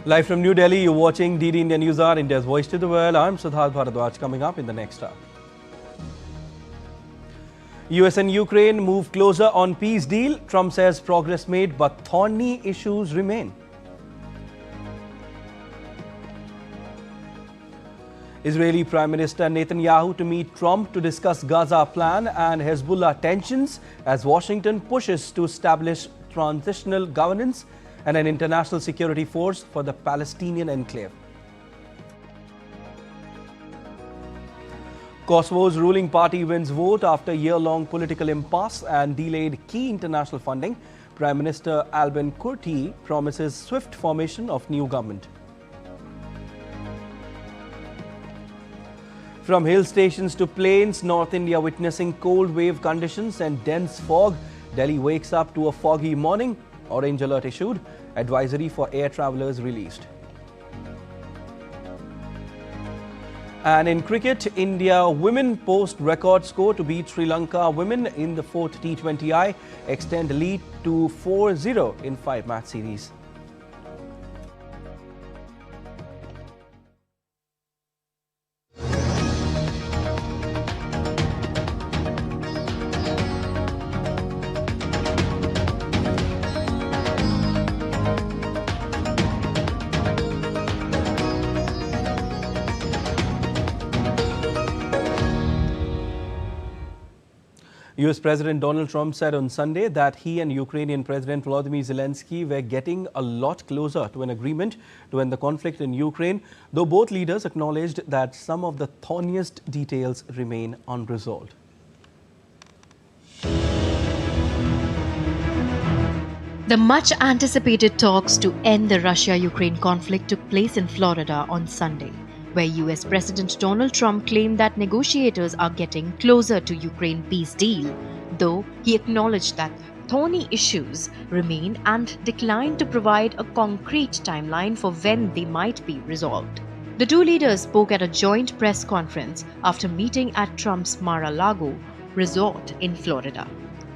Live from New Delhi, you're watching DD India Newshour, India's voice to the world. I'm Siddharth Bharadwaj. Coming up in the next hour. US and Ukraine move closer on peace deal. Trump says progress made, but thorny issues remain. Israeli Prime Minister Netanyahu to meet Trump to discuss Gaza Plan and Hezbollah tensions as Washington pushes to establish transitional governance and an international security force for the Palestinian enclave. Kosovo's ruling party wins vote after year-long political impasse and delayed key international funding. Prime Minister Albin Kurti promises swift formation of new government. From hill stations to plains, North India witnessing cold wave conditions and dense fog. Delhi wakes up to a foggy morning. Orange alert issued. Advisory for air travellers released. And in cricket, India women post record score to beat Sri Lanka women in the 4th T20I, extend lead to 4-0 in 5-match series. US President Donald Trump said on Sunday that he and Ukrainian President Volodymyr Zelensky were getting a lot closer to an agreement to end the conflict in Ukraine, though both leaders acknowledged that some of the thorniest details remain unresolved. The much-anticipated talks to end the Russia-Ukraine conflict took place in Florida on Sunday, where US President Donald Trump claimed that negotiators are getting closer to Ukraine peace deal, though he acknowledged that thorny issues remain and declined to provide a concrete timeline for when they might be resolved. The two leaders spoke at a joint press conference after meeting at Trump's Mar-a-Lago resort in Florida.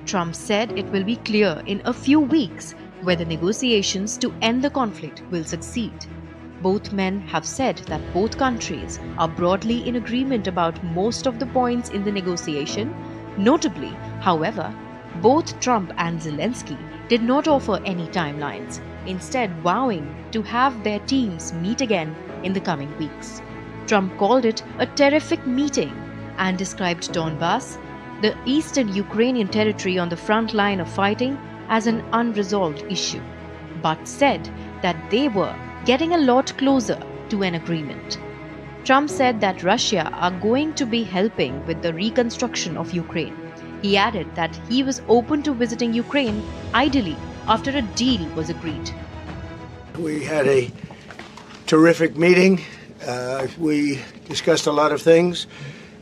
Trump said it will be clear in a few weeks whether negotiations to end the conflict will succeed. Both men have said that both countries are broadly in agreement about most of the points in the negotiation. Notably, however, both Trump and Zelensky did not offer any timelines, instead vowing to have their teams meet again in the coming weeks. Trump called it a terrific meeting and described Donbass, the eastern Ukrainian territory on the front line of fighting, as an unresolved issue, but said that they were getting a lot closer to an agreement. Trump said that Russia are going to be helping with the reconstruction of Ukraine. He added that he was open to visiting Ukraine, ideally after a deal was agreed. We had a terrific meeting. We discussed a lot of things.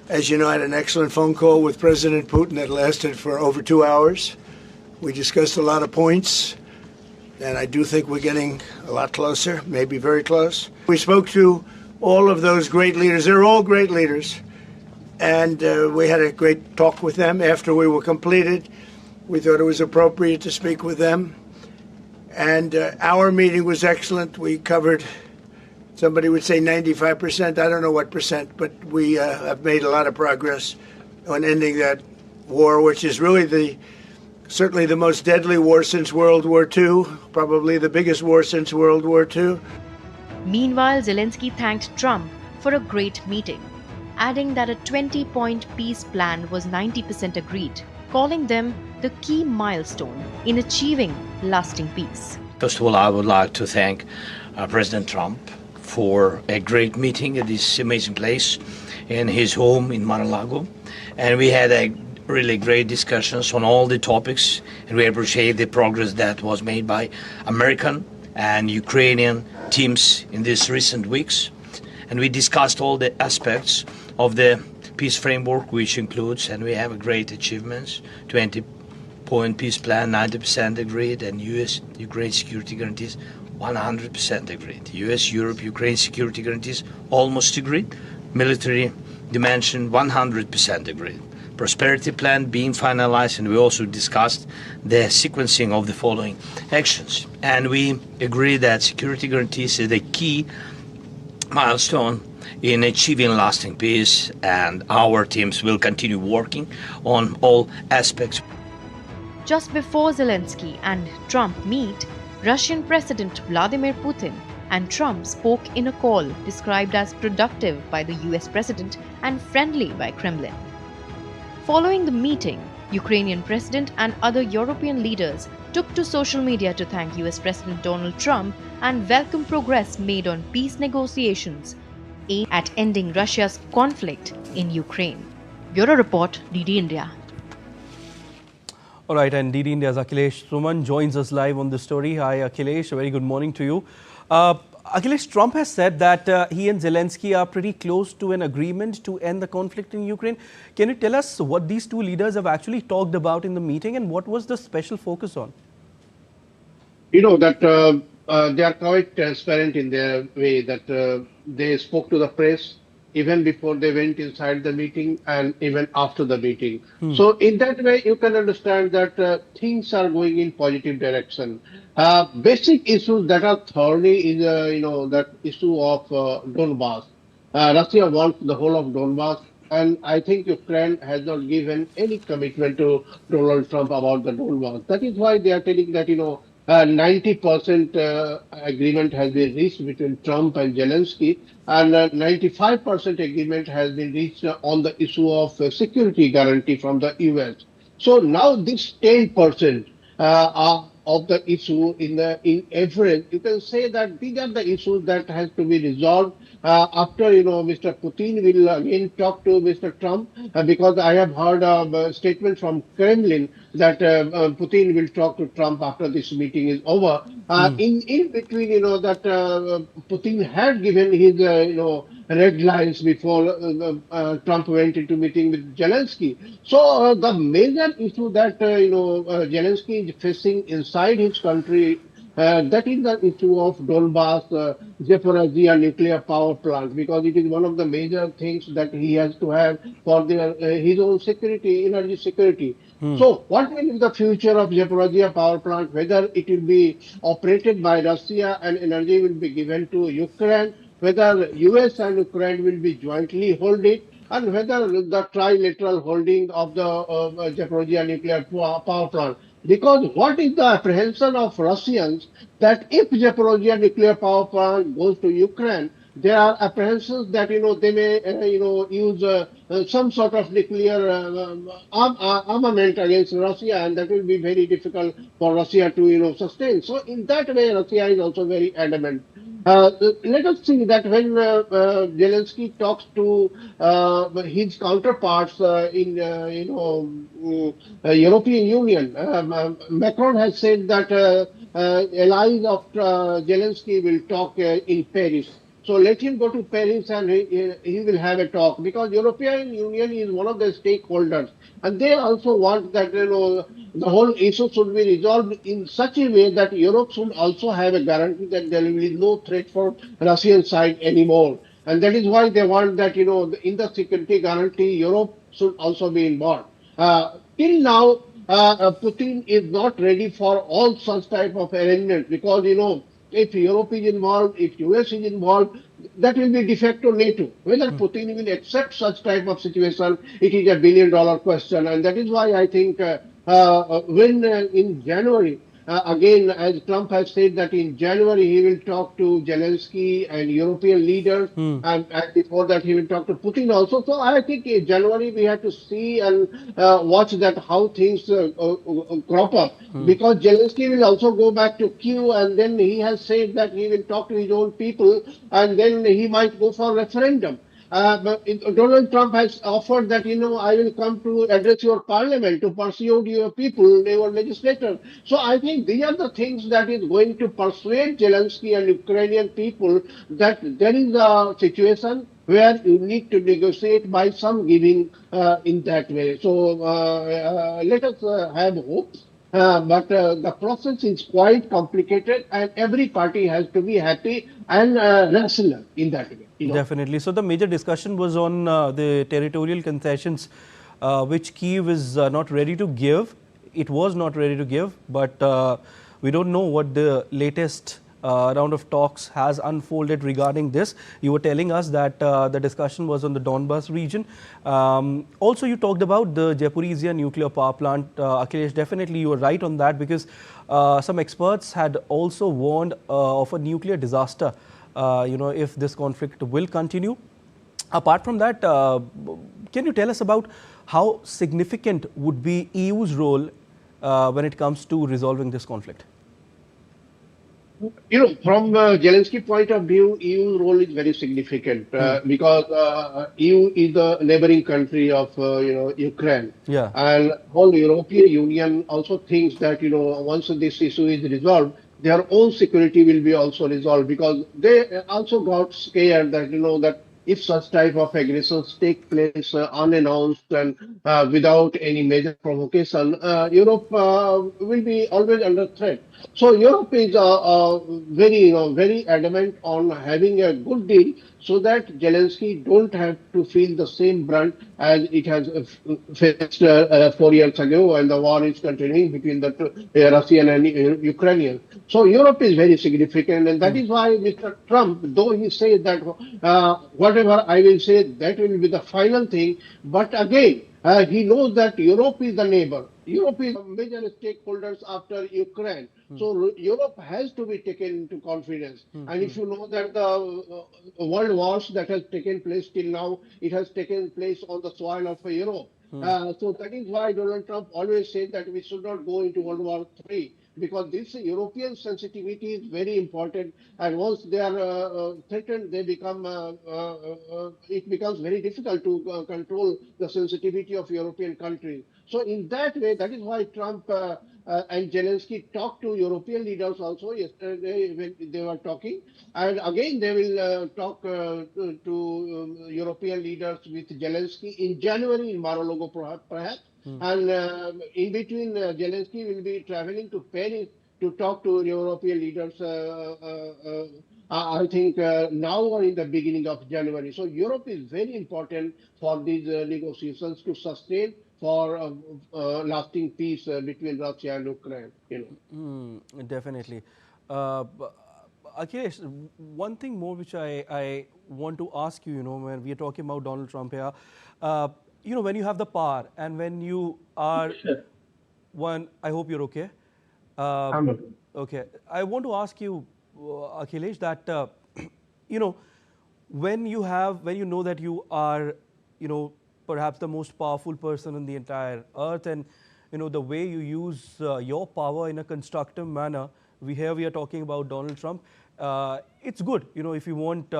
As you know, I had an excellent phone call with President Putin that lasted for over 2 hours. We discussed a lot of points. And I do think we're getting a lot closer, maybe very close. We spoke to all of those great leaders. They're all great leaders. And we had a great talk with them after we were completed. We thought it was appropriate to speak with them. And our meeting was excellent. We covered, somebody would say 95%. I don't know what percent, but we have made a lot of progress on ending that war, which is really certainly the most deadly war since World War II, probably the biggest war since World War II. Meanwhile, Zelensky thanked Trump for a great meeting, adding that a 20-point peace plan was 90% agreed, calling them the key milestone in achieving lasting peace. First of all, I would like to thank President Trump for a great meeting at this amazing place in his home in Mar-a-Lago. And we had a really great discussions on all the topics, and we appreciate the progress that was made by American and Ukrainian teams in these recent weeks. And we discussed all the aspects of the peace framework, which includes, and we have a great achievements, 20-point peace plan, 90% agreed, and US-Ukraine security guarantees 100% agreed. US-Europe-Ukraine security guarantees almost agreed. Military dimension 100% agreed. prosperity plan being finalized, and we also discussed the sequencing of the following actions. And we agree that security guarantees is the key milestone in achieving lasting peace, and our teams will continue working on all aspects. Just before Zelensky and Trump meet, Russian President Vladimir Putin and Trump spoke in a call described as productive by the US President and friendly by Kremlin. Following the meeting, Ukrainian President and other European leaders took to social media to thank US President Donald Trump and welcome progress made on peace negotiations aimed at ending Russia's conflict in Ukraine. Bureau Report, DD India. All right, and DD India's Akhilesh Suman joins us live on the story. Hi, Akhilesh. A very good morning to you. Akhilesh, Trump has said that he and Zelensky are pretty close to an agreement to end the conflict in Ukraine. Can you tell us what these two leaders have actually talked about in the meeting and what was the special focus on? You know that they are quite transparent in their way, that they spoke to the press even before they went inside the meeting and even after the meeting. So in that way, you can understand that things are going in positive direction. Basic issues that are thorny is, that issue of Donbass. Russia wants the whole of Donbass, and I think Ukraine has not given any commitment to Donald Trump about the Donbass. That is why they are telling that, 90% agreement has been reached between Trump and Zelensky, and 95% agreement has been reached on the issue of security guarantee from the US. So now this 10% of the issue in average, you can say that these are the issues that has to be resolved after, Mr. Putin will again talk to Mr. Trump, because I have heard a statement from Kremlin that Putin will talk to Trump after this meeting is over. In between, that Putin had given his, red lines before Trump went into meeting with Zelensky. So the major issue that, Zelensky is facing inside his country, that is the issue of Donbass, Zaporizhzhia nuclear power plant, because it is one of the major things that he has to have for his own security, energy security. So what will be the future of Zaporizhzhia power plant, whether it will be operated by Russia and energy will be given to Ukraine, whether US and Ukraine will be jointly hold it, and whether the trilateral holding of the Zaporizhzhia nuclear power plant. Because what is the apprehension of Russians that if Zaporizhzhia nuclear power plant goes to Ukraine, there are apprehensions that they may use some sort of nuclear armament against Russia, and that will be very difficult for Russia to sustain. So in that way, Russia is also very adamant. Let us see that when Zelensky talks to his counterparts in European Union, Macron has said that allies of Zelensky will talk in Paris. So let him go to Paris and he will have a talk, because European Union is one of the stakeholders, and they also want that the whole issue should be resolved in such a way that Europe should also have a guarantee that there will be no threat for Russian side anymore. And that is why they want that in the security guarantee Europe should also be involved. Till now, Putin is not ready for all such type of arrangements, because if Europe is involved, if US is involved, that will be de facto NATO. Whether Putin will accept such type of situation, it is a billion-dollar question. And that is why I think when in January, again, as Trump has said that in January he will talk to Zelensky and European leaders, and before that he will talk to Putin also. So I think in January we have to see and watch that how things crop up, because Zelensky will also go back to Kyiv, and then he has said that he will talk to his own people, and then he might go for referendum. But Donald Trump has offered that, I will come to address your parliament, to persuade your people, your legislators. So I think these are the things that is going to persuade Zelensky and Ukrainian people that there is a situation where you need to negotiate by some giving in that way. So let us have hope. But the process is quite complicated, and every party has to be happy and rational in that way. Definitely. So the major discussion was on the territorial concessions which Kyiv is not ready to give. It was not ready to give, but we don't know what the latest round of talks has unfolded regarding this. You were telling us that the discussion was on the Donbas region. Also, you talked about the Zaporizhia nuclear power plant. Akhilesh, definitely you were right on that, because some experts had also warned of a nuclear disaster, if this conflict will continue. Apart from that, can you tell us about how significant would be EU's role when it comes to resolving this conflict? From Zelensky point of view, EU role is very significant because EU is the neighboring country of Ukraine, Yeah. and whole European Union also thinks that once this issue is resolved, their own security will be also resolved, because they also got scared that that if such type of aggressions take place unannounced and without any major provocation, Europe will be always under threat. So Europe is very adamant on having a good deal, so that Zelensky don't have to feel the same brunt as it has faced 4 years ago when the war is continuing between the Russian and Ukrainian. So Europe is very significant, and that is why Mr. Trump, though he says that whatever I will say, that will be the final thing, but again, he knows that Europe is the neighbor. Europe is major stakeholders after Ukraine. So Europe has to be taken into confidence. And if you know that the world wars that has taken place till now, it has taken place on the soil of Europe. So that is why Donald Trump always said that we should not go into World War III, because this European sensitivity is very important. And once they are threatened, they become it becomes very difficult to control the sensitivity of European countries. So in that way, that is why Trump and Zelensky talked to European leaders also yesterday when they were talking. And again, they will talk to European leaders with Zelensky in January in Mar-a-Lago, perhaps. And in between, Zelensky will be traveling to Paris to talk to European leaders. I think now or in the beginning of January. So Europe is very important for these negotiations to sustain for lasting peace between Russia and Ukraine. Definitely. Akhilesh, one thing more which I want to ask you, when we are talking about Donald Trump here, when you have the power and when you are I hope you're okay. Okay. I want to ask you, Akhilesh, that, when you know that you are, perhaps the most powerful person on the entire earth, and, the way you use your power in a constructive manner, we are talking about Donald Trump. It's good, if you want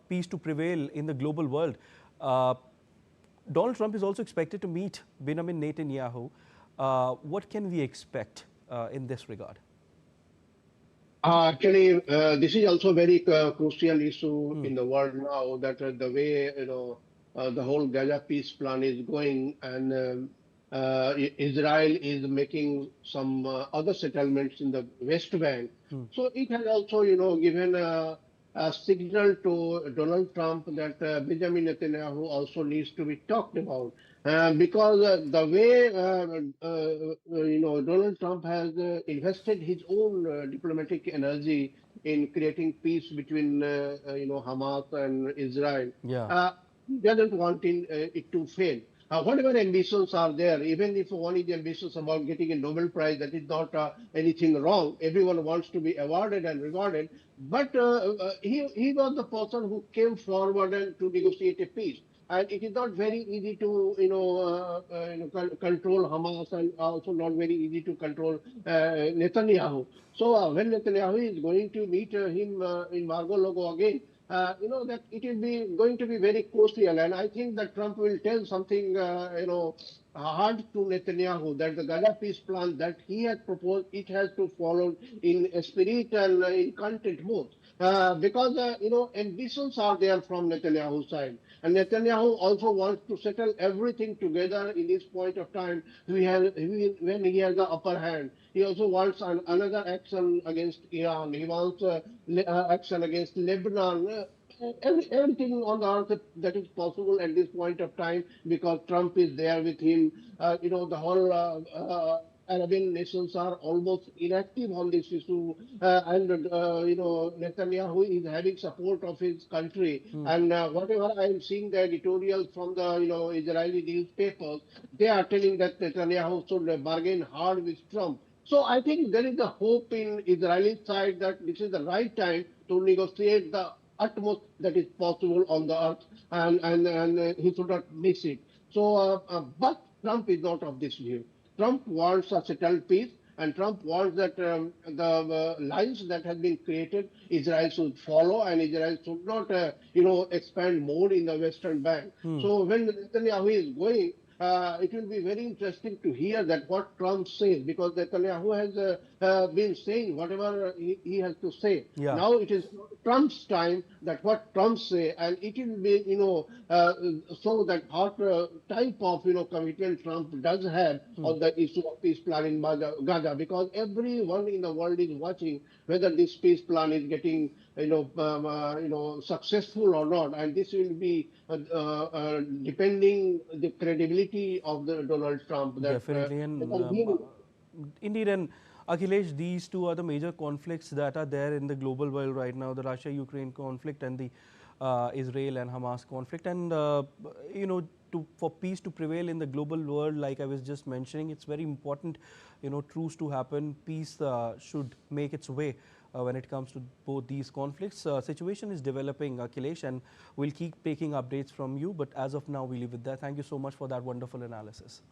peace to prevail in the global world. Donald Trump is also expected to meet Benjamin Netanyahu. What can we expect in this regard? Actually, this is also a very crucial issue in the world now, that the way the whole Gaza peace plan is going, and Israel is making some other settlements in the West Bank. So it has also, given a signal to Donald Trump that Benjamin Netanyahu also needs to be talked about. Because the way Donald Trump has invested his own diplomatic energy in creating peace between Hamas and Israel, Yeah. he doesn't want it to fail. Whatever ambitions are there, even if one is ambitious about getting a Nobel Prize, that is not anything wrong. Everyone wants to be awarded and rewarded. But he was the person who came forward and to negotiate a peace. And it is not very easy to, control Hamas, and also not very easy to control Netanyahu. So when Netanyahu is going to meet him in Mar-a-Lago again, that it will be going to be very crucial. And I think that Trump will tell something, hard to Netanyahu, that the Gaza peace plan that he has proposed, it has to follow in spirit and in content both. Because, ambitions are there from Netanyahu's side. And Netanyahu also wants to settle everything together in this point of time when he has the upper hand. He also wants another action against Iran. He wants action against Lebanon. everything on the earth that is possible at this point of time, because Trump is there with him. The whole Arabian nations are almost inactive on this issue, and Netanyahu is having support of his country. And whatever I am seeing the editorials from the Israeli newspapers, they are telling that Netanyahu should bargain hard with Trump. So I think there is a hope in Israeli side that this is the right time to negotiate the utmost that is possible on the earth, and he should not miss it. So, but Trump is not of this view. Trump wants a settled peace, and Trump wants that the lines that have been created, Israel should follow, and Israel should not, expand more in the Western Bank. So when Netanyahu is going, it will be very interesting to hear that what Trump says, because Netanyahu has been saying whatever he has to say. Yeah. Now it is Trump's time that what Trump say, and it will be so that what type of commitment Trump does have on the issue of peace plan in Gaza, because everyone in the world is watching whether this peace plan is getting successful or not, and this will be depending the credibility of the Donald Trump. That, Definitely, and indeed, and Akhilesh, these two are the major conflicts that are there in the global world right now: the Russia-Ukraine conflict and the Israel and Hamas conflict. And for peace to prevail in the global world, like I was just mentioning, it's very important, truce to happen. Peace should make its way when it comes to both these conflicts. Situation is developing, Akhilesh, and we'll keep taking updates from you. But as of now, we leave it there. Thank you so much for that wonderful analysis.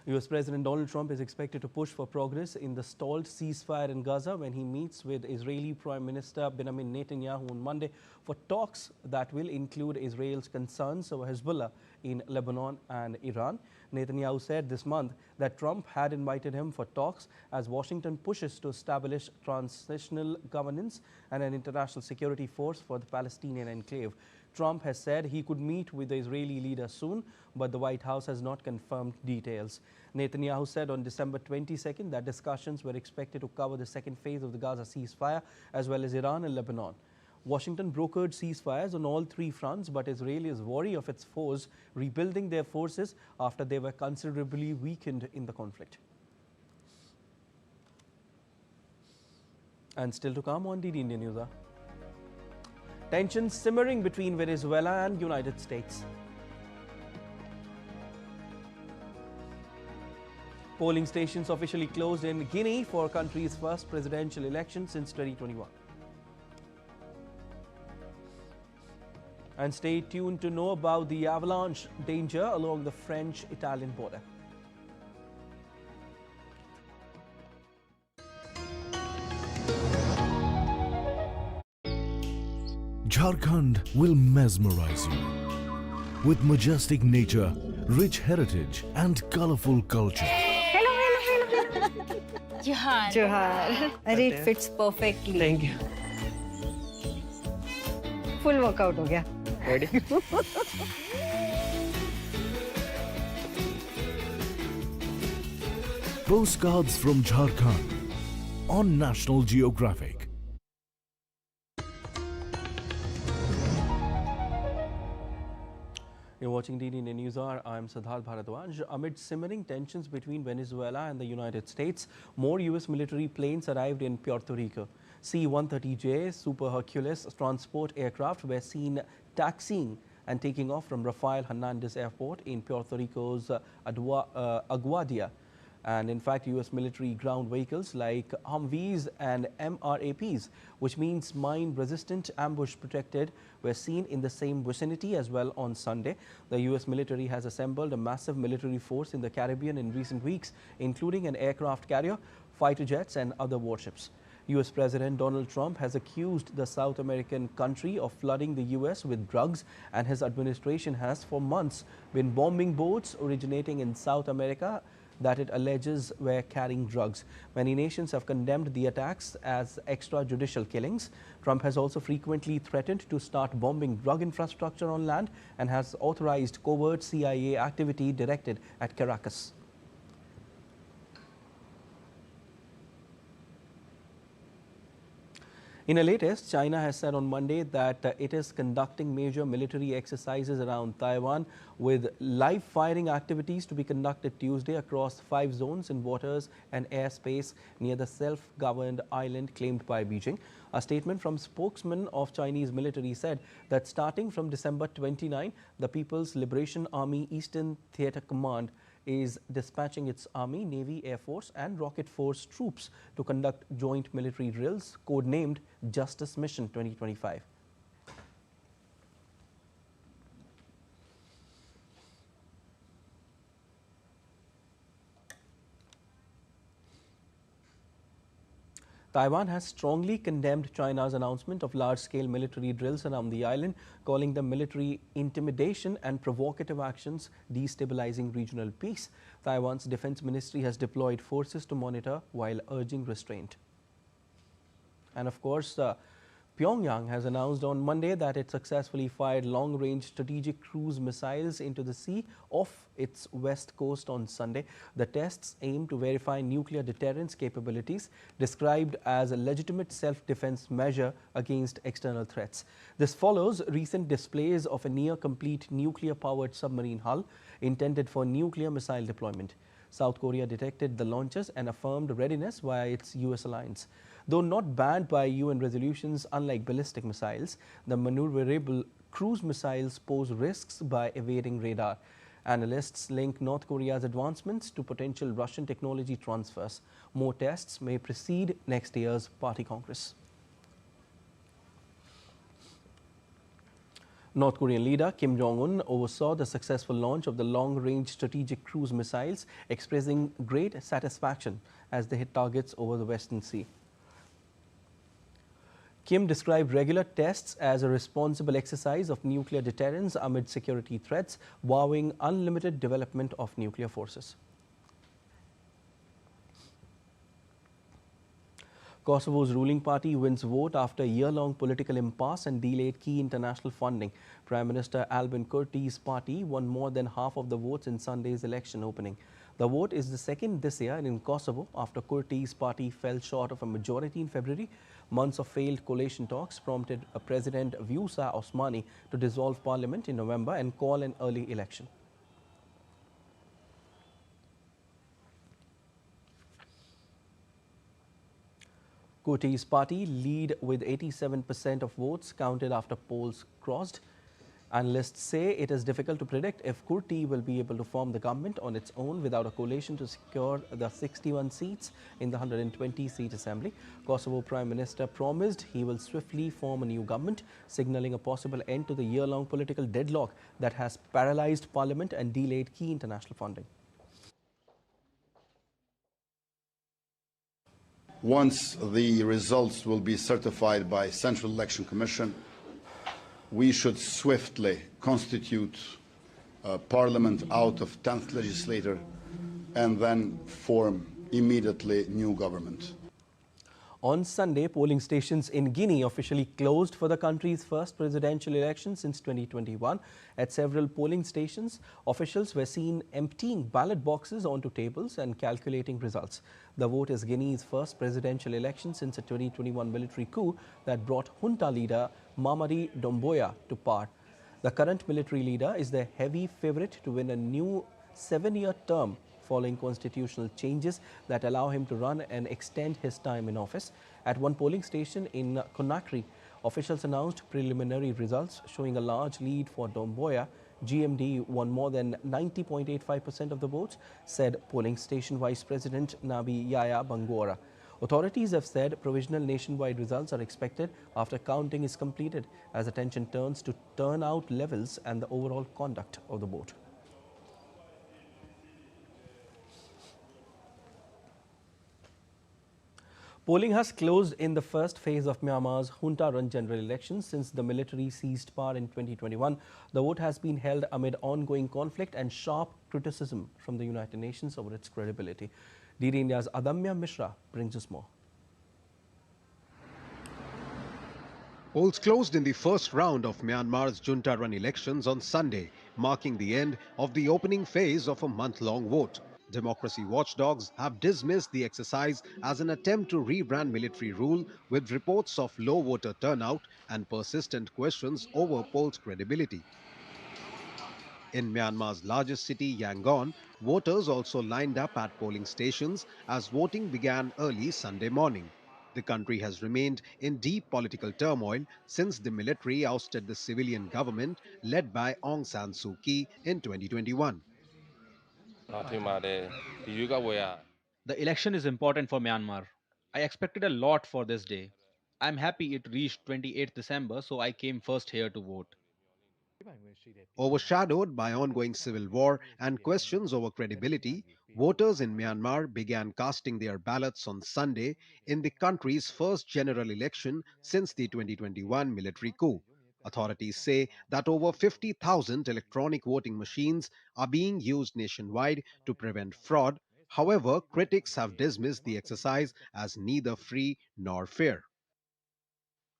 US President Donald Trump is expected to push for progress in the stalled ceasefire in Gaza when he meets with Israeli Prime Minister Benjamin Netanyahu on Monday for talks that will include Israel's concerns over Hezbollah in Lebanon and Iran. Netanyahu said this month that Trump had invited him for talks as Washington pushes to establish transitional governance and an international security force for the Palestinian enclave. Trump has said he could meet with the Israeli leader soon, but the White House has not confirmed details. Netanyahu said on December 22nd that discussions were expected to cover the second phase of the Gaza ceasefire, as well as Iran and Lebanon. Washington brokered ceasefires on all three fronts, but Israel is wary of its foes rebuilding their forces after they were considerably weakened in the conflict. And still to come on DD India News. Tensions simmering between Venezuela and United States. Polling stations officially closed in Guinea for country's first presidential election since 2021. And stay tuned to know about the avalanche danger along the French-Italian border. Jharkhand will mesmerize you with majestic nature, rich heritage and colorful culture. Johar. अरे it fits perfectly. Thank you. Full workout हो गया. Ready? Postcards from Jharkhand on National Geographic. You're watching DD Newshour. I'm Siddharth Bharadwaj. Amid simmering tensions between Venezuela and the United States, more US military planes arrived in Puerto Rico. C-130J Super Hercules transport aircraft were seen taxiing and taking off from Rafael Hernandez Airport in Puerto Rico's Aguadilla. And in fact, US military ground vehicles like Humvees and MRAPs, which means mine-resistant ambush protected, were seen in the same vicinity as well on Sunday. The US military has assembled a massive military force in the Caribbean in recent weeks, including an aircraft carrier, fighter jets and other warships. US President Donald Trump has accused the South American country of flooding the US with drugs, and his administration has for months been bombing boats originating in South America that it alleges were carrying drugs. Many nations have condemned the attacks as extrajudicial killings. Trump has also frequently threatened to start bombing drug infrastructure on land and has authorized covert CIA activity directed at Caracas. In a latest, China has said on Monday that it is conducting major military exercises around Taiwan, with live firing activities to be conducted Tuesday across 5 zones in waters and airspace near the self-governed island claimed by Beijing. A statement from spokesman of Chinese military said that starting from December 29, the People's Liberation Army Eastern Theater Command is dispatching its Army, Navy, Air Force and Rocket Force troops to conduct joint military drills codenamed Justice Mission 2025. Taiwan has strongly condemned China's announcement of large-scale military drills around the island, calling them military intimidation and provocative actions destabilizing regional peace. Taiwan's defense ministry has deployed forces to monitor while urging restraint. And of course, Pyongyang has announced on Monday that it successfully fired long-range strategic cruise missiles into the sea off its west coast on Sunday. The tests aim to verify nuclear deterrence capabilities, described as a legitimate self-defense measure against external threats. This follows recent displays of a near-complete nuclear-powered submarine hull intended for nuclear missile deployment. South Korea detected the launches and affirmed readiness via its US alliance. Though not banned by UN resolutions, unlike ballistic missiles, the maneuverable cruise missiles pose risks by evading radar. Analysts link North Korea's advancements to potential Russian technology transfers. More tests may precede next year's Party Congress. North Korean leader Kim Jong-un oversaw the successful launch of the long-range strategic cruise missiles, expressing great satisfaction as they hit targets over the Western Sea. Kim described regular tests as a responsible exercise of nuclear deterrence amid security threats, vowing unlimited development of nuclear forces. Kosovo's ruling party wins vote after a year-long political impasse and delayed key international funding. Prime Minister Albin Kurti's party won more than half of the votes in Sunday's election opening. The vote is the second this year in Kosovo after Kurti's party fell short of a majority in February. Months of failed coalition talks prompted President Vjosa Osmani to dissolve parliament in November and call an early election. Kurti's party lead with 87% of votes counted after polls crossed. Analysts say it is difficult to predict if Kurti will be able to form the government on its own without a coalition to secure the 61 seats in the 120-seat assembly. Kosovo Prime Minister promised he will swiftly form a new government, signaling a possible end to the year-long political deadlock that has paralyzed parliament and delayed key international funding. Once the results will be certified by Central Election Commission, we should swiftly constitute a parliament out of 10th legislature and then form immediately new government. On Sunday, polling stations in Guinea officially closed for the country's first presidential election since 2021. At several polling stations, officials were seen emptying ballot boxes onto tables and calculating results. The vote is Guinea's first presidential election since a 2021 military coup that brought junta leader Mamadi Doumbouya to power. The current military leader is the heavy favorite to win a new 7-year term following constitutional changes that allow him to run and extend his time in office. At one polling station in Conakry, officials announced preliminary results showing a large lead for Doumbouya. GMD won more than 90.85% of the votes, said polling station Vice President Nabi Yaya Bangora. Authorities have said provisional nationwide results are expected after counting is completed, as attention turns to turnout levels and the overall conduct of the vote. Polling has closed in the first phase of Myanmar's junta-run general elections since the military seized power in 2021. The vote has been held amid ongoing conflict and sharp criticism from the United Nations over its credibility. DD India's Adamya Mishra brings us more. Polls closed in the first round of Myanmar's junta-run elections on Sunday, marking the end of the opening phase of a month-long vote. Democracy watchdogs have dismissed the exercise as an attempt to rebrand military rule, with reports of low voter turnout and persistent questions over polls' credibility. In Myanmar's largest city, Yangon, voters also lined up at polling stations as voting began early Sunday morning. The country has remained in deep political turmoil since the military ousted the civilian government led by Aung San Suu Kyi in 2021. The election is important for Myanmar. I expected a lot for this day. I'm happy it reached 28th December, so I came first here to vote. Overshadowed by ongoing civil war and questions over credibility, voters in Myanmar began casting their ballots on Sunday in the country's first general election since the 2021 military coup. Authorities say that over 50,000 electronic voting machines are being used nationwide to prevent fraud. However, critics have dismissed the exercise as neither free nor fair.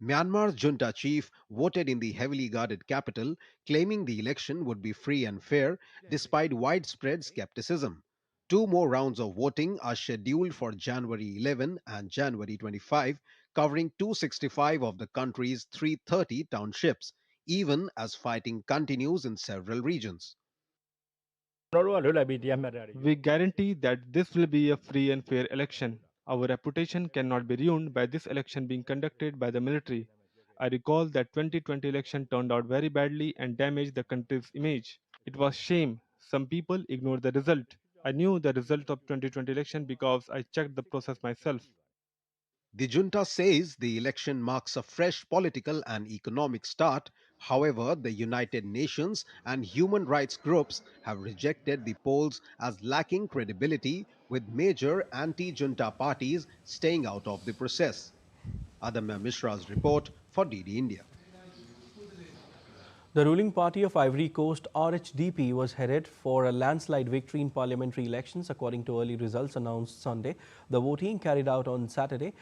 Myanmar's junta chief voted in the heavily guarded capital, claiming the election would be free and fair despite widespread skepticism. Two more rounds of voting are scheduled for January 11 and January 25, covering 265 of the country's 330 townships, even as fighting continues in several regions. We guarantee that this will be a free and fair election. Our reputation cannot be ruined by this election being conducted by the military. I recall that 2020 election turned out very badly and damaged the country's image. It was shame. Some people ignored the result. I knew the result of 2020 election because I checked the process myself. The junta says the election marks a fresh political and economic start. However, the United Nations and human rights groups have rejected the polls as lacking credibility, with major anti-junta parties staying out of the process. Adamya Mishra's report for DD India. The ruling party of Ivory Coast, RHDP, was headed for a landslide victory in parliamentary elections, according to early results announced Sunday. The voting carried out on Saturday.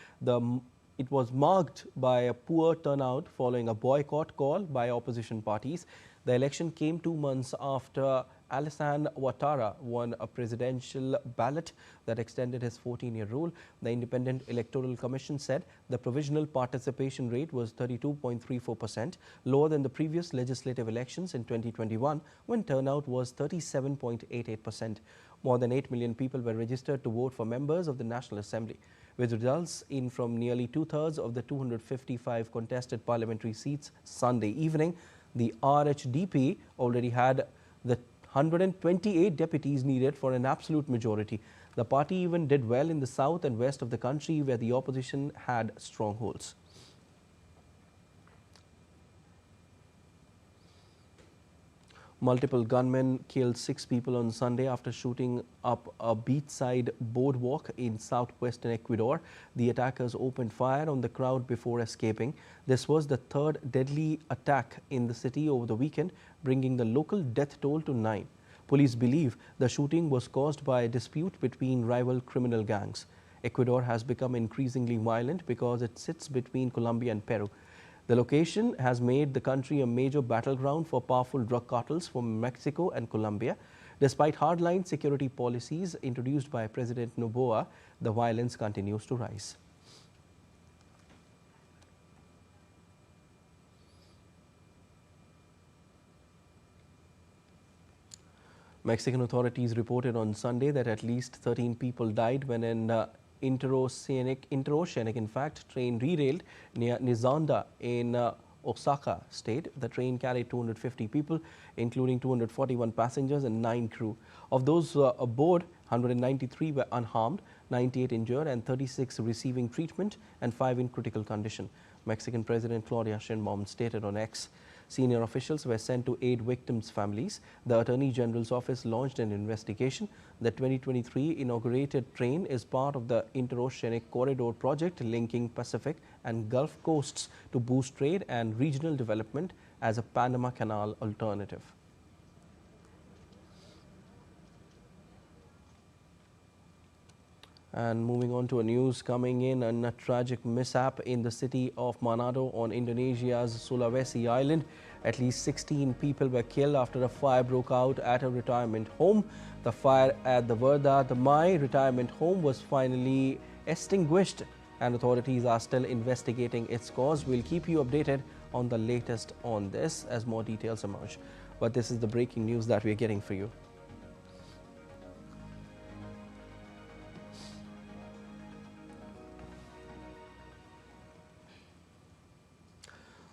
It was marked by a poor turnout following a boycott call by opposition parties. The election came 2 months after Alassane Ouattara won a presidential ballot that extended his 14-year rule. The Independent Electoral Commission said the provisional participation rate was 32.34%, lower than the previous legislative elections in 2021, when turnout was 37.88%. More than 8 million people were registered to vote for members of the National Assembly. With results in from nearly two-thirds of the 255 contested parliamentary seats Sunday evening, the RHDP already had the 128 deputies needed for an absolute majority. The party even did well in the south and west of the country, where the opposition had strongholds. Multiple gunmen killed 6 people on Sunday after shooting up a beachside boardwalk in southwestern Ecuador. The attackers opened fire on the crowd before escaping. This was the third deadly attack in the city over the weekend, bringing the local death toll to 9. Police believe the shooting was caused by a dispute between rival criminal gangs. Ecuador has become increasingly violent because it sits between Colombia and Peru. The location has made the country a major battleground for powerful drug cartels from Mexico and Colombia. Despite hardline security policies introduced by President Noboa, the violence continues to rise. Mexican authorities reported on Sunday that at least 13 people died when an interoceanic train derailed near Nizanda in Osaka state. The train carried 250 people, including 241 passengers and 9 crew. Of those aboard, 193 were unharmed, 98 injured and 36 receiving treatment and 5 in critical condition. Mexican President Claudia Sheinbaum stated on X. Senior officials were sent to aid victims' families. The Attorney General's office launched an investigation. The 2023 inaugurated train is part of the Interoceanic Corridor project linking Pacific and Gulf coasts to boost trade and regional development as a Panama Canal alternative. And moving on to a news coming in, a tragic mishap in the city of Manado on Indonesia's Sulawesi island. At least 16 people were killed after a fire broke out at a retirement home. The fire at the Verda Damai retirement home was finally extinguished, and authorities are still investigating its cause. We'll keep you updated on the latest on this as more details emerge. But this is the breaking news that we're getting for you.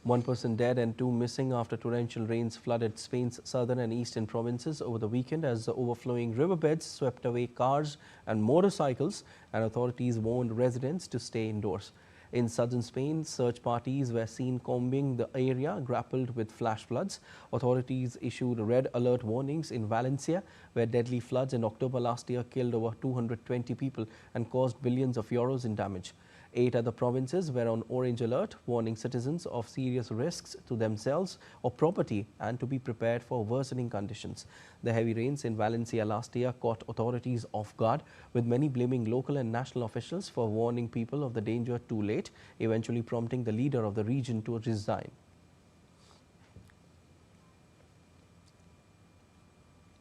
One person dead and 2 missing after torrential rains flooded Spain's southern and eastern provinces over the weekend as the overflowing riverbeds swept away cars and motorcycles, and authorities warned residents to stay indoors. In southern Spain, search parties were seen combing the area grappled with flash floods. Authorities issued red alert warnings in Valencia, where deadly floods in October last year killed over 220 people and caused billions of euros in damage. 8 other provinces were on orange alert, warning citizens of serious risks to themselves or property and to be prepared for worsening conditions. The heavy rains in Valencia last year caught authorities off guard, with many blaming local and national officials for warning people of the danger too late, eventually prompting the leader of the region to resign.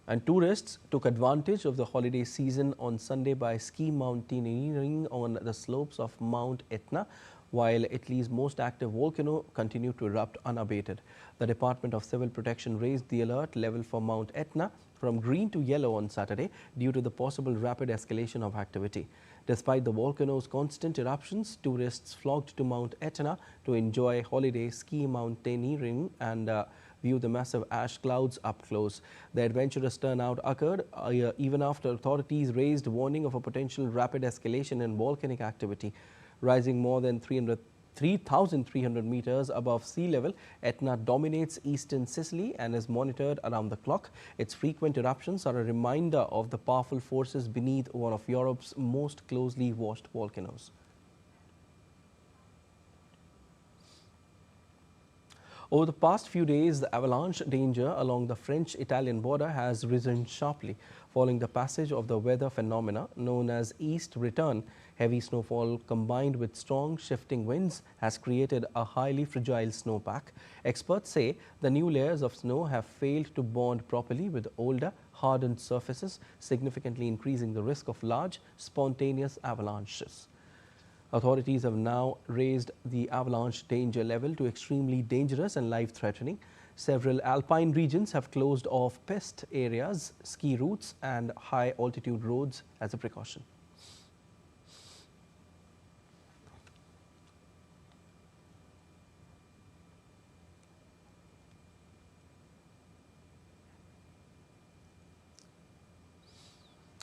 And tourists took advantage of the holiday season on Sunday by ski mountaineering on the slopes of Mount Etna, while Italy's most active volcano continued to erupt unabated. The Department of Civil Protection raised the alert level for Mount Etna from green to yellow on Saturday due to the possible rapid escalation of activity. Despite the volcano's constant eruptions, tourists flocked to Mount Etna to enjoy holiday ski mountaineering and view the massive ash clouds up close. The adventurous turnout occurred even after authorities raised warning of a potential rapid escalation in volcanic activity. Rising more than 3,300 meters above sea level, Etna dominates eastern Sicily and is monitored around the clock. Its frequent eruptions are a reminder of the powerful forces beneath one of Europe's most closely watched volcanoes. Over the past few days, the avalanche danger along the French-Italian border has risen sharply following the passage of the weather phenomena known as east return. Heavy snowfall combined with strong shifting winds has created a highly fragile snowpack. Experts say the new layers of snow have failed to bond properly with older, hardened surfaces, significantly increasing the risk of large, spontaneous avalanches. Authorities have now raised the avalanche danger level to extremely dangerous and life-threatening. Several alpine regions have closed off pist areas, ski routes and high-altitude roads as a precaution.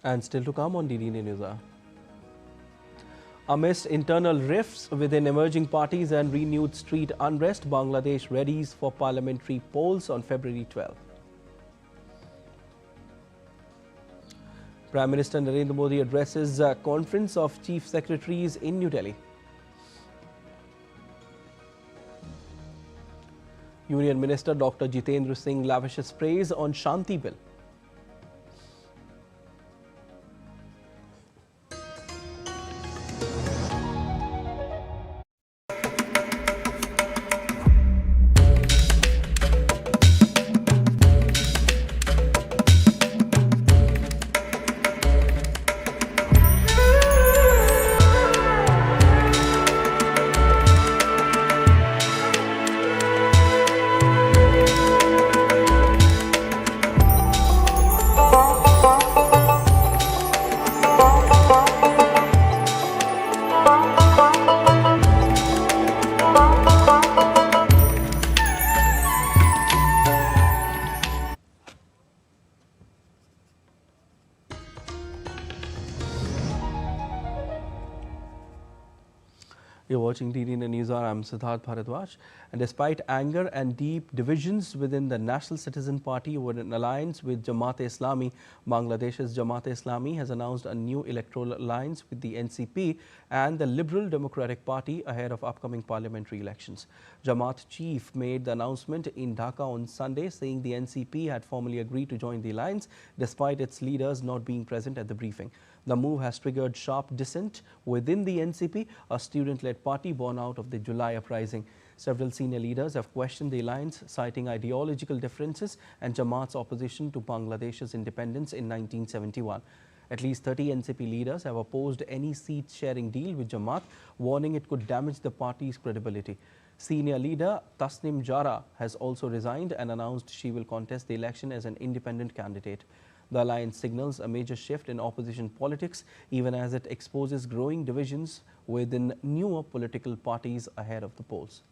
And still to come on DD News. Amidst internal rifts within emerging parties and renewed street unrest, Bangladesh readies for parliamentary polls on February 12. Prime Minister Narendra Modi addresses a conference of chief secretaries in New Delhi. Union Minister Dr. Jitendra Singh lavishes praise on Shanti Bill. You're watching DD Newshour. I'm Siddharth Bharadwaj. And despite anger and deep divisions within the National Citizen Party over an alliance with Jamaat-e-Islami, Bangladesh's Jamaat-e-Islami has announced a new electoral alliance with the NCP and the Liberal Democratic Party ahead of upcoming parliamentary elections. Jamaat chief made the announcement in Dhaka on Sunday, saying the NCP had formally agreed to join the alliance despite its leaders not being present at the briefing. The move has triggered sharp dissent within the NCP, a student-led party born out of the July uprising. Several senior leaders have questioned the alliance, citing ideological differences and Jamaat's opposition to Bangladesh's independence in 1971. At least 30 NCP leaders have opposed any seat-sharing deal with Jamaat, warning it could damage the party's credibility. Senior leader Tasnim Jara has also resigned and announced she will contest the election as an independent candidate. The alliance signals a major shift in opposition politics, even as it exposes growing divisions within newer political parties ahead of the polls.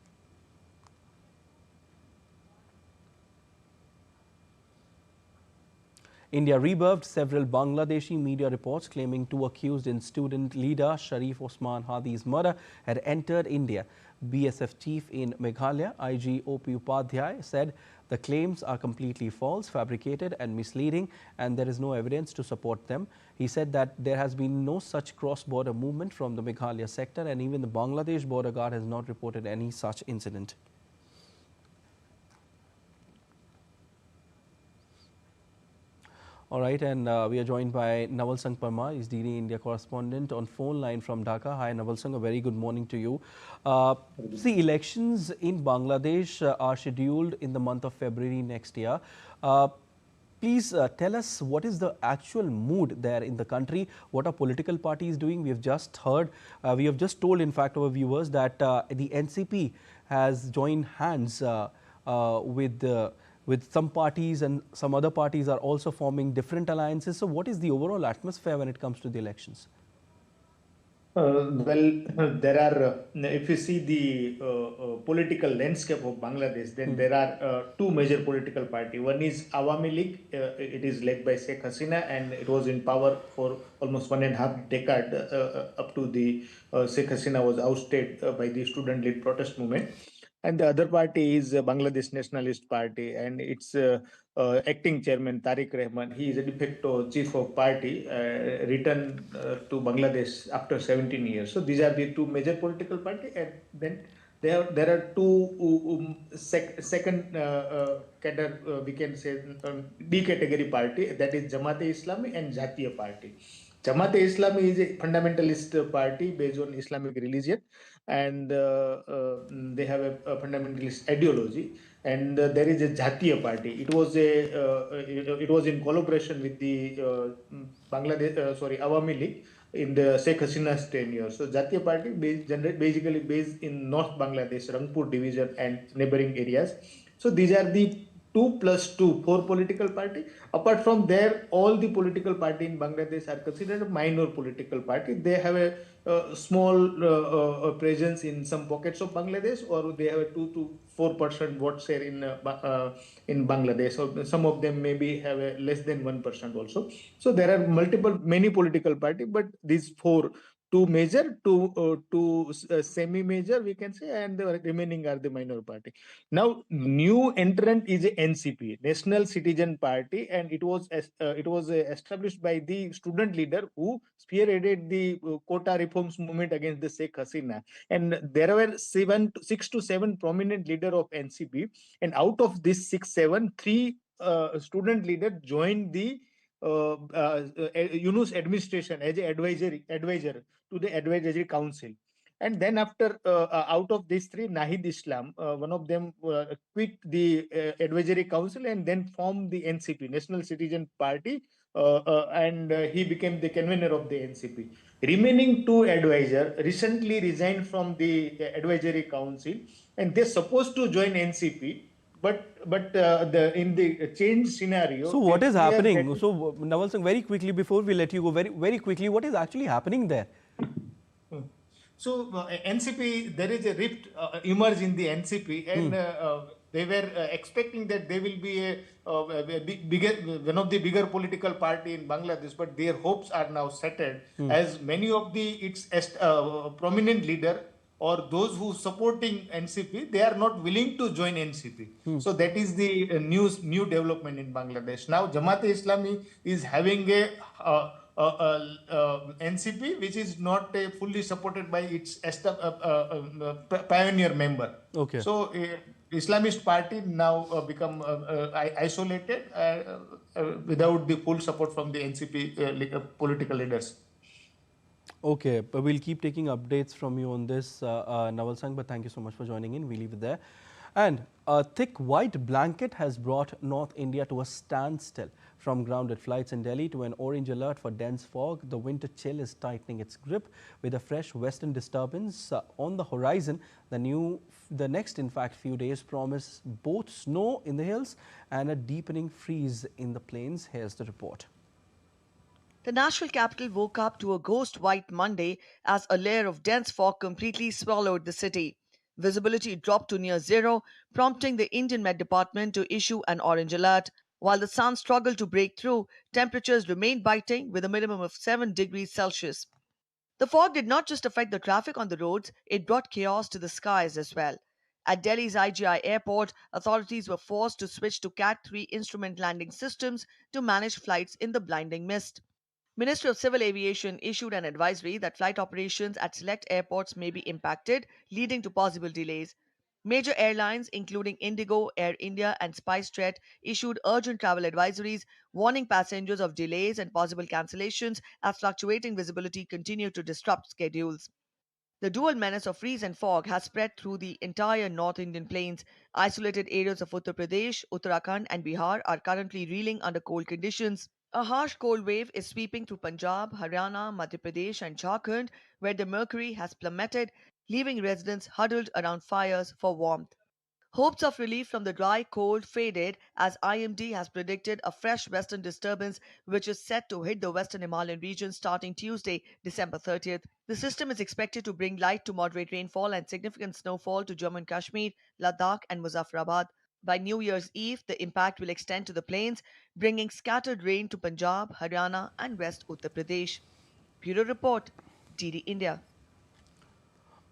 India rebuffed several Bangladeshi media reports claiming two accused in student leader Sharif Osman Hadi's murder had entered India. BSF chief in Meghalaya, IG OP Upadhyay, said the claims are completely false, fabricated and misleading, and there is no evidence to support them. He said that there has been no such cross-border movement from the Meghalaya sector, and even the Bangladesh border guard has not reported any such incident. All right, and we are joined by Naval Sangh Parmar, he's DD India correspondent on phone line from Dhaka. Hi, Naval Sangh, a very good morning to you. See, elections in Bangladesh are scheduled in the month of February next year. Please tell us what is the actual mood there in the country. What are political parties doing? We have just heard, we have just told, in fact, our viewers that the NCP has joined hands with some parties, and some other parties are also forming different alliances. So what is the overall atmosphere when it comes to the elections? There are, if you see the political landscape of Bangladesh, then there are two major political parties. One is Awami League. It is led by Sheikh Hasina, and it was in power for almost 1.5 decades up to the Sheikh Hasina was ousted by the student-led protest movement. And the other party is Bangladesh Nationalist Party, and its acting chairman Tariq Rahman. He is a de facto chief of party, returned to Bangladesh after 17 years. So these are the two major political parties, and then there are two second category, we can say B category party, that is Jamaat-e-Islami and Jatiya Party. Jamaat-e-Islami is a fundamentalist party based on Islamic religion, and they have a fundamentalist ideology. And there is a Jatiya Party. It was in collaboration with the Awami League in the Sheikh Hasina's tenure. So Jatiya Party basically based in North Bangladesh, Rangpur division and neighboring areas. So these are the 2 + 2, 4 political party. Apart from there, all the political party in Bangladesh are considered a minor political party. They have a small presence in some pockets of Bangladesh, or they have a 2 to 4% vote share in Bangladesh. So some of them maybe have a less than 1% also. So there are many political parties, but these 4, 2 major, 2 semi-major, we can say, and the remaining are the minor party. Now, new entrant is a NCP, National Citizen Party, and it was established by the student leader who spearheaded the quota reforms movement against the Sheikh Hasina. And there were 6 to 7 prominent leaders of NCP, and out of this 6, 7, 3 student leaders joined the Yunus administration as an advisor to the advisory council. And then after, out of these 3, Nahid Islam, one of them quit the advisory council and then formed the NCP, National Citizen Party, and he became the convener of the NCP. Remaining 2 advisors recently resigned from the advisory council, and they're supposed to join NCP. But in the change scenario. So what is happening? So Naval Singh, very quickly before we let you go, very quickly, what is actually happening there? So NCP, there is a rift emerge in the NCP, and they were expecting that they will be one of the bigger political party in Bangladesh, but their hopes are now shattered as many of its prominent leader or those who supporting NCP, they are not willing to join NCP. So that is the new development in Bangladesh. Now Jamaat-e-Islami is having a NCP which is not fully supported by its pioneer member. Okay. So Islamist party now become isolated without the full support from the NCP political leaders. Okay, but we'll keep taking updates from you on this, Naval Sangh, but thank you so much for joining in. We leave it there. And a thick white blanket has brought North India to a standstill. From grounded flights in Delhi to an orange alert for dense fog, the winter chill is tightening its grip with a fresh western disturbance on the horizon. The next, in fact, few days promise both snow in the hills and a deepening freeze in the plains. Here's the report. The national capital woke up to a ghost white Monday as a layer of dense fog completely swallowed the city. Visibility dropped to near zero, prompting the Indian Met Department to issue an orange alert. While the sun struggled to break through, temperatures remained biting with a minimum of 7 degrees Celsius. The fog did not just affect the traffic on the roads, it brought chaos to the skies as well. At Delhi's IGI airport, authorities were forced to switch to Cat 3 instrument landing systems to manage flights in the blinding mist. Ministry of Civil Aviation issued an advisory that flight operations at select airports may be impacted, leading to possible delays. Major airlines, including Indigo, Air India, and SpiceJet, issued urgent travel advisories, warning passengers of delays and possible cancellations as fluctuating visibility continued to disrupt schedules. The dual menace of freeze and fog has spread through the entire North Indian plains. Isolated areas of Uttar Pradesh, Uttarakhand, and Bihar are currently reeling under cold conditions. A harsh cold wave is sweeping through Punjab, Haryana, Madhya Pradesh, and Jharkhand, where the mercury has plummeted, leaving residents huddled around fires for warmth. Hopes of relief from the dry cold faded as IMD has predicted a fresh western disturbance which is set to hit the western Himalayan region starting Tuesday, December 30th. The system is expected to bring light to moderate rainfall and significant snowfall to Jammu and Kashmir, Ladakh, and Muzaffarabad. By New Year's Eve, the impact will extend to the plains, bringing scattered rain to Punjab, Haryana, and West Uttar Pradesh. Bureau Report, DD India.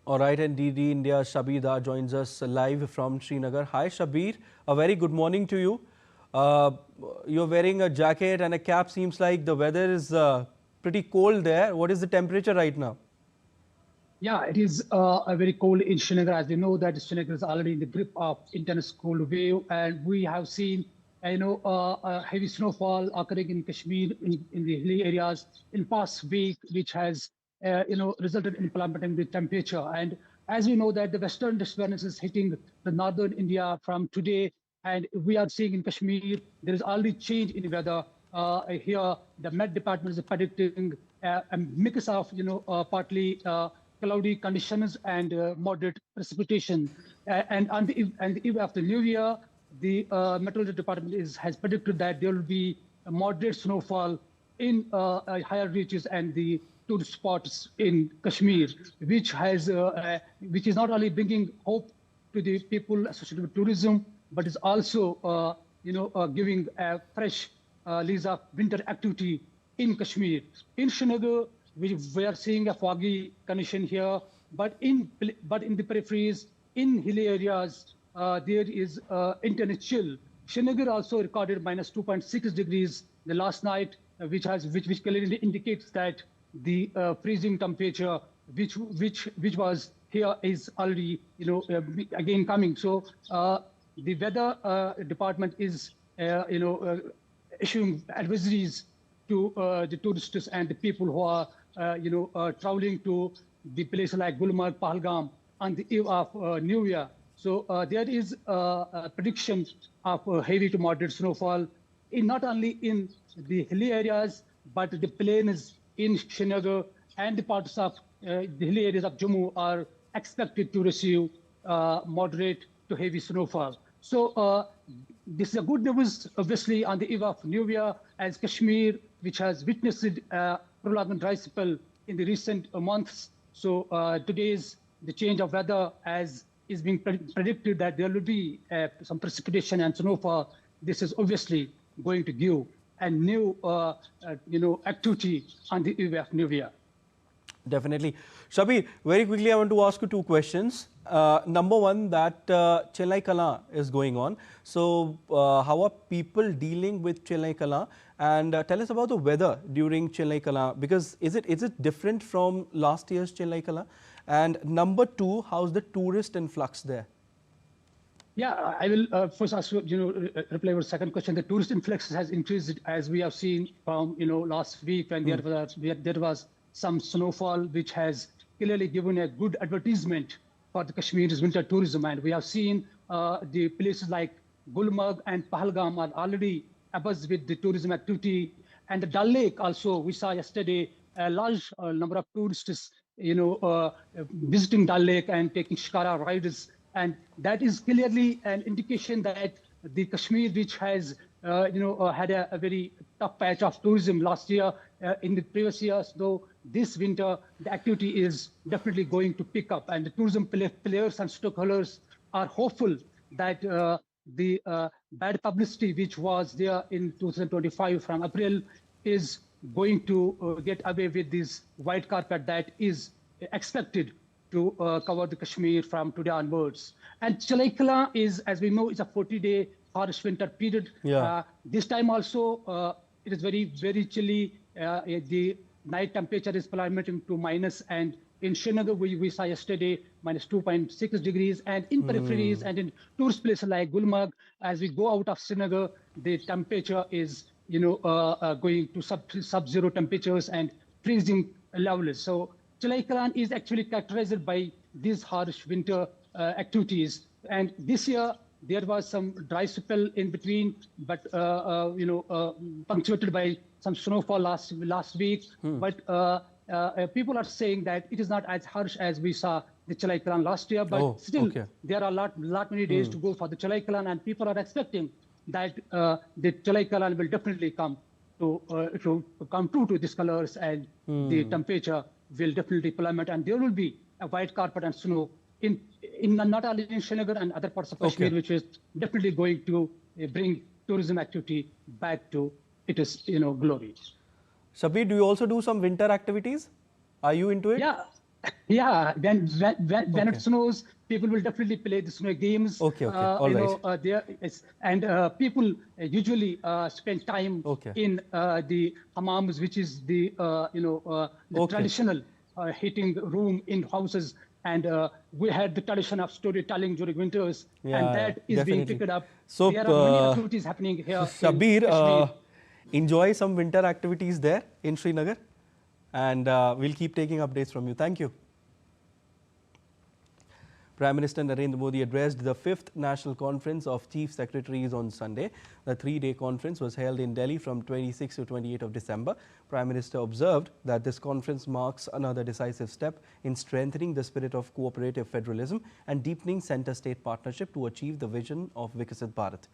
All right, and DD India Shabir Dar joins us live from Srinagar. Hi Shabir, a very good morning to you. You're wearing a jacket and a cap. Seems like the weather is pretty cold there. What is the temperature right now? Yeah, it is a very cold in Srinagar. As you know, that Srinagar is already in the grip of intense cold wave, and we have seen, heavy snowfall occurring in Kashmir in the hilly areas in past week, which has resulted in plummeting the temperature. And as we know that the western disturbance is hitting the northern India from today, and we are seeing in Kashmir there is already change in weather. Here, the Met Department is predicting a mix of partly cloudy conditions and moderate precipitation. And on the eve of the New Year, the Meteorology Department has predicted that there will be a moderate snowfall in higher reaches and the tourist spots in Kashmir, which is not only bringing hope to the people associated with tourism, but is also giving a fresh lease of winter activity in Kashmir. In Srinagar, we are seeing a foggy condition here, but in the peripheries, in hilly areas, there is intense chill. Srinagar also recorded minus 2.6 degrees the last night, which clearly indicates that the freezing temperature, which was here, is already again coming. So the weather department is issuing advisories to the tourists and the people who are traveling to the places like Gulmarg, Pahalgam on the eve of New Year. So there is a prediction of heavy to moderate snowfall not only in the hilly areas, but the plains in Srinagar and the parts of the hilly areas of Jammu are expected to receive moderate to heavy snowfall. So this is a good news, obviously, on the eve of New Year, as Kashmir, which has witnessed a prolonged dry spell in the recent months. So today's the change of weather, as is being predicted that there will be some precipitation and snowfall. This is obviously going to give a new activity on the eve of New Year. Definitely. Shabir, very quickly I want to ask you two questions. Number one, that Chelai Kala is going on. So how are people dealing with Chelai Kala? And tell us about the weather during Chelai Kala, because is it different from last year's Chelai Kala? And number two, how's the tourist influx there? Yeah, I will first ask reply your second question. The tourist influx has increased, as we have seen from last week when there was some snowfall, which has clearly given a good advertisement for the Kashmir's winter tourism. And we have seen the places like Gulmarg and Pahalgam are already abuzz with the tourism activity. And the Dal Lake also, we saw yesterday a large number of tourists, visiting Dal Lake and taking shikara rides. And that is clearly an indication that the Kashmir, which has had a very tough patch of tourism last year, in the previous years, though this winter the activity is definitely going to pick up, and the tourism players and stakeholders are hopeful that the bad publicity which was there in 2025 from April is going to get away with this white carpet that is expected to cover the Kashmir from today onwards. And Chalaikala is, as we know, is a 40-day harsh winter period. This time also, it is very, very chilly. The night temperature is plummeting to minus, and in Srinagar, we saw yesterday minus 2.6 degrees, and in peripheries and in tourist places like Gulmarg, as we go out of Srinagar, the temperature is going to sub-zero temperatures and freezing levels. So Chalaikalan is actually characterized by these harsh winter activities, and this year there was some dry spell in between, but punctuated by some snowfall last week. But people are saying that it is not as harsh as we saw the Chalaikalan last year, but still there are lot many days to go for the Chalaikalan, and people are expecting that the Chalaikalan will definitely come to come true to these colors, and the temperature will definitely plummet, and there will be a white carpet and snow in not only in Srinagar and other parts of Kashmir, which is definitely going to bring tourism activity back to its glory. Shabir, do you also do some winter activities? Are you into it? Yeah. When it snows, people will definitely play the snow games. All right. And people usually spend time in the hammams, which is the traditional heating room in houses. And we had the tradition of storytelling during winters, and that is being picked up. So there are many activities happening here. Shabir, enjoy some winter activities there in Srinagar, and we'll keep taking updates from you. Thank you. Prime Minister Narendra Modi addressed the 5th National Conference of Chief Secretaries on Sunday. The 3-day conference was held in Delhi from 26 to 28 of December. Prime Minister observed that this conference marks another decisive step in strengthening the spirit of cooperative federalism and deepening centre-state partnership to achieve the vision of Viksit Bharat.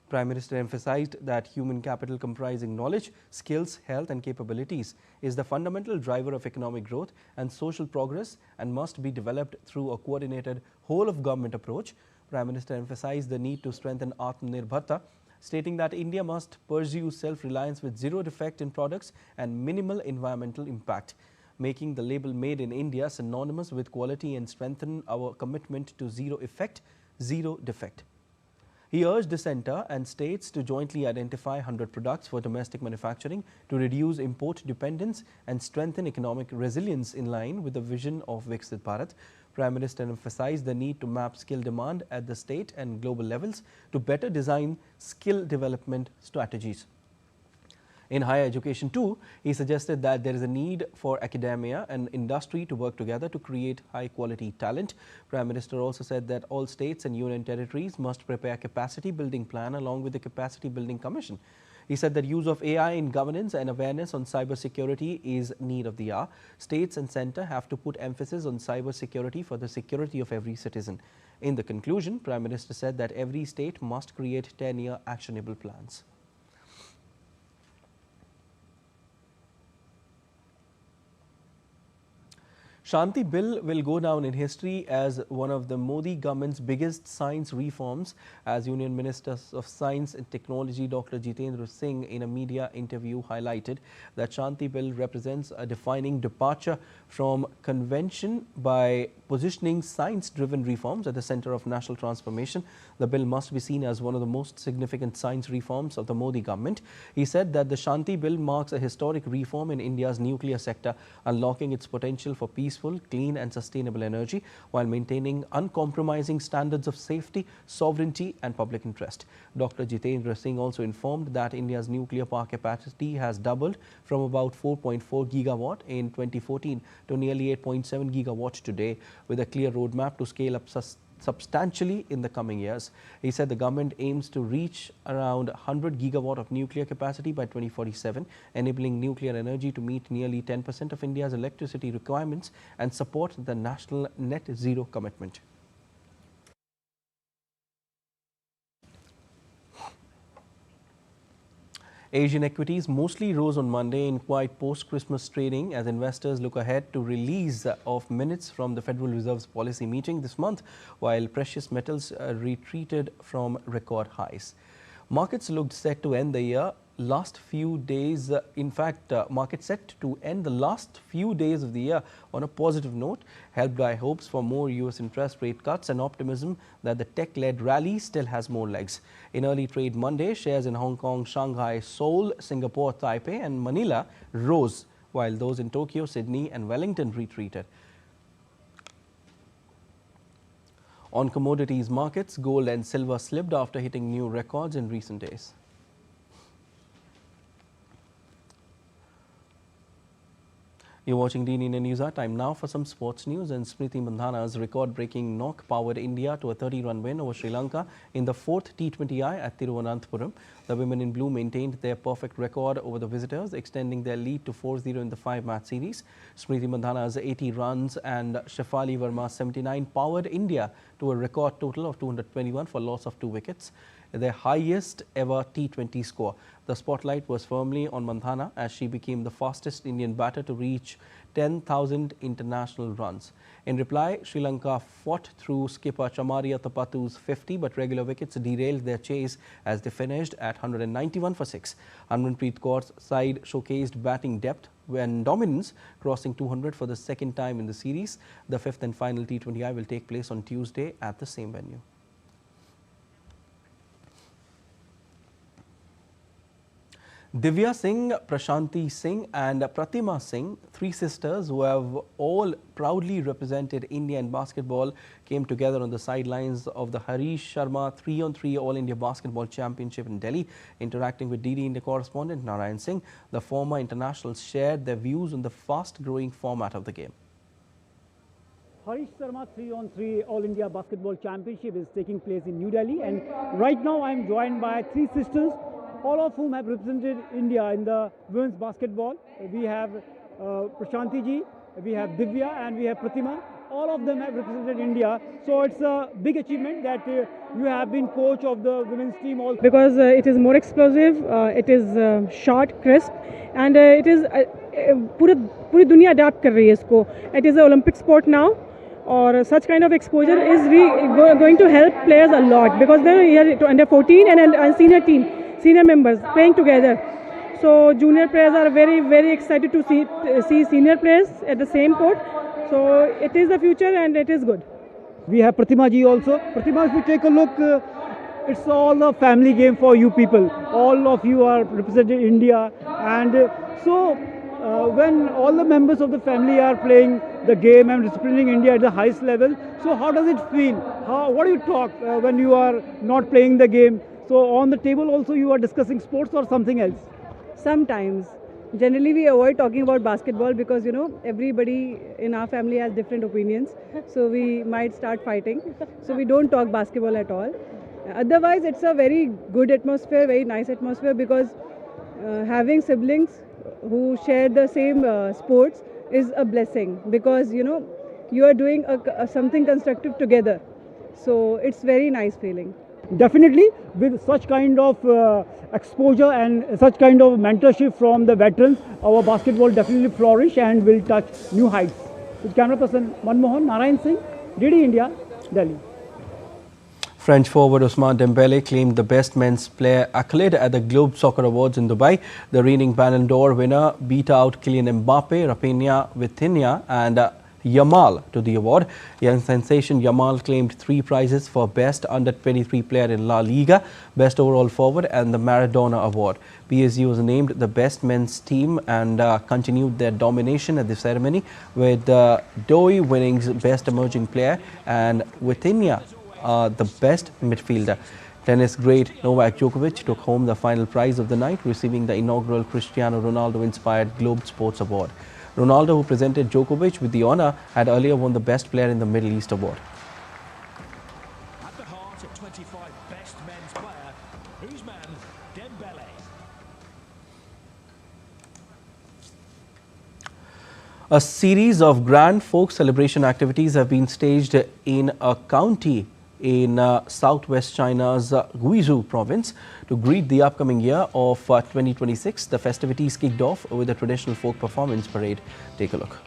Prime Minister emphasized that human capital comprising knowledge, skills, health and capabilities is the fundamental driver of economic growth and social progress and must be developed through a coordinated whole-of-government approach. Prime Minister emphasized the need to strengthen Atmanirbharta, stating that India must pursue self-reliance with zero defect in products and minimal environmental impact, making the label Made in India synonymous with quality and strengthen our commitment to zero effect, zero defect. He urged the centre and states to jointly identify 100 products for domestic manufacturing to reduce import dependence and strengthen economic resilience in line with the vision of Viksit Bharat. Prime Minister emphasized the need to map skill demand at the state and global levels to better design skill development strategies. In higher education too, he suggested that there is a need for academia and industry to work together to create high-quality talent. Prime Minister also said that all states and union territories must prepare a capacity-building plan along with the Capacity-Building Commission. He said that use of AI in governance and awareness on cybersecurity is need of the hour. States and centre have to put emphasis on cybersecurity for the security of every citizen. In the conclusion, Prime Minister said that every state must create 10-year actionable plans. Shanti Bill will go down in history as one of the Modi government's biggest science reforms, as Union Minister of Science and Technology Dr. Jitendra Singh in a media interview highlighted that Shanti Bill represents a defining departure from convention by positioning science-driven reforms at the center of national transformation. The bill must be seen as one of the most significant science reforms of the Modi government. He said that the Shanti Bill marks a historic reform in India's nuclear sector, unlocking its potential for peace, peaceful, clean and sustainable energy while maintaining uncompromising standards of safety, sovereignty and public interest. Dr. Jitendra Singh also informed that India's nuclear power capacity has doubled from about 4.4 gigawatt in 2014 to nearly 8.7 gigawatt today, with a clear roadmap to scale up substantially in the coming years. He said the government aims to reach around 100 gigawatt of nuclear capacity by 2047, enabling nuclear energy to meet nearly 10% of India's electricity requirements and support the national net zero commitment. Asian equities mostly rose on Monday in quiet post-Christmas trading as investors look ahead to release of minutes from the Federal Reserve's policy meeting this month, while precious metals retreated from record highs. Markets looked set to end the year last few days. Markets set to end the last few days of the year on a positive note, helped by hopes for more US interest rate cuts and optimism that the tech-led rally still has more legs. In early trade Monday, shares in Hong Kong, Shanghai, Seoul, Singapore, Taipei and Manila rose, while those in Tokyo, Sydney and Wellington retreated. On commodities markets, gold and silver slipped after hitting new records in recent days. You're watching DN India News. Time now for some sports news. And Smriti Mandhana's record-breaking knock powered India to a 30-run win over Sri Lanka in the 4th T20I at Thiruvananthapuram. The women in blue maintained their perfect record over the visitors, extending their lead to 4-0 in the 5-match series. Smriti Mandhana's 80 runs and Shefali Verma's 79 powered India to a record total of 221 for loss of 2 wickets, their highest ever T20 score. The spotlight was firmly on Mandhana as she became the fastest Indian batter to reach 10,000 international runs. In reply, Sri Lanka fought through skipper Chamaria Tapatu's 50, but regular wickets derailed their chase as they finished at 191 for 6. Harmanpreet Kaur's side showcased batting depth when dominance, crossing 200 for the second time in the series. The 5th and final T20I will take place on Tuesday at the same venue. Divya Singh, Prashanti Singh and Pratima Singh, 3 sisters who have all proudly represented India in basketball, came together on the sidelines of the Harish Sharma 3-on-3 All India Basketball Championship in Delhi. Interacting with DD India correspondent Narayan Singh, the former internationals shared their views on the fast-growing format of the game. Harish Sharma 3-on-3 All India Basketball Championship is taking place in New Delhi, and right now I am joined by 3 sisters, all of whom have represented India in the women's basketball. We have Prashanti ji, we have Divya and we have Pratima. All of them have represented India. So it's a big achievement that you have been coach of the women's team also. Because it is more explosive, it is short, crisp, and it is पूरी दुनिया adapt कर रही है इसको. It is an Olympic sport now. Or such kind of exposure is going to help players a lot, because they're here under 14 and a senior team. Senior members playing together. So junior players are very, very excited to see senior players at the same court. So it is the future and it is good. We have Pratima ji also. Pratima, if you take a look, it's all a family game for you people. All of you are representing India, and so when all the members of the family are playing the game and representing India at the highest level, so how does it feel? What do you talk when you are not playing the game? So on the table also you are discussing sports or something else? Sometimes. Generally we avoid talking about basketball because, you know, everybody in our family has different opinions. So we might start fighting. So we don't talk basketball at all. Otherwise it's a very good atmosphere, very nice atmosphere, because having siblings who share the same sports is a blessing, because, you know, you are doing something constructive together. So it's very nice feeling. Definitely, with such kind of exposure and such kind of mentorship from the veterans, our basketball definitely flourish and will touch new heights. With camera person Manmohan, Narayan Singh, DD India, Delhi. French forward Ousmane Dembele claimed the best men's player accolade at the Globe Soccer Awards in Dubai. The reigning Ballon d'Or winner beat out Kylian Mbappe, Rafinha, Vitinha and Yamal to the award. Young sensation Yamal claimed 3 prizes for Best Under-23 Player in La Liga, Best Overall Forward and the Maradona Award. PSG was named the best men's team and continued their domination at the ceremony, with Doi winning Best Emerging Player and Vitinha the best midfielder. Tennis great Novak Djokovic took home the final prize of the night, receiving the inaugural Cristiano Ronaldo-inspired Globe Sports Award. Ronaldo, who presented Djokovic with the honour, had earlier won the Best Player in the Middle East award. At the heart of 25 best men's player, whose man, Dembele. A series of grand folk celebration activities have been staged in a county in southwest China's Guizhou province to greet the upcoming year of 2026. The festivities kicked off with a traditional folk performance parade. Take a look.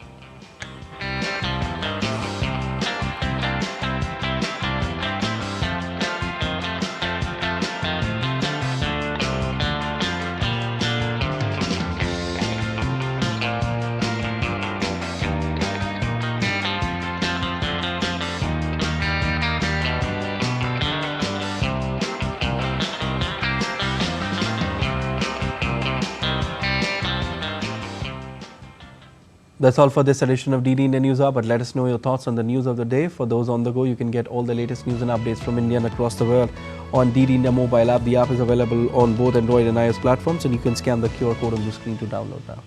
That's all for this edition of DD India News Hour, but let us know your thoughts on the news of the day. For those on the go, you can get all the latest news and updates from India and across the world on DD India mobile app. The app is available on both Android and iOS platforms, and you can scan the QR code on the screen to download now.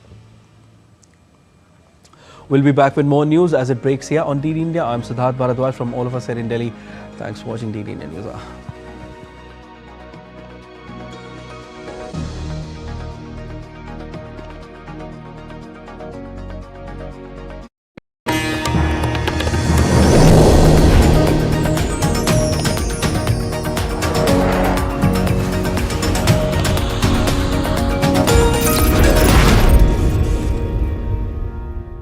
We'll be back with more news as it breaks here on DD India. I'm Siddharth Bharadwaj from all of us here in Delhi. Thanks for watching DD India News Hour.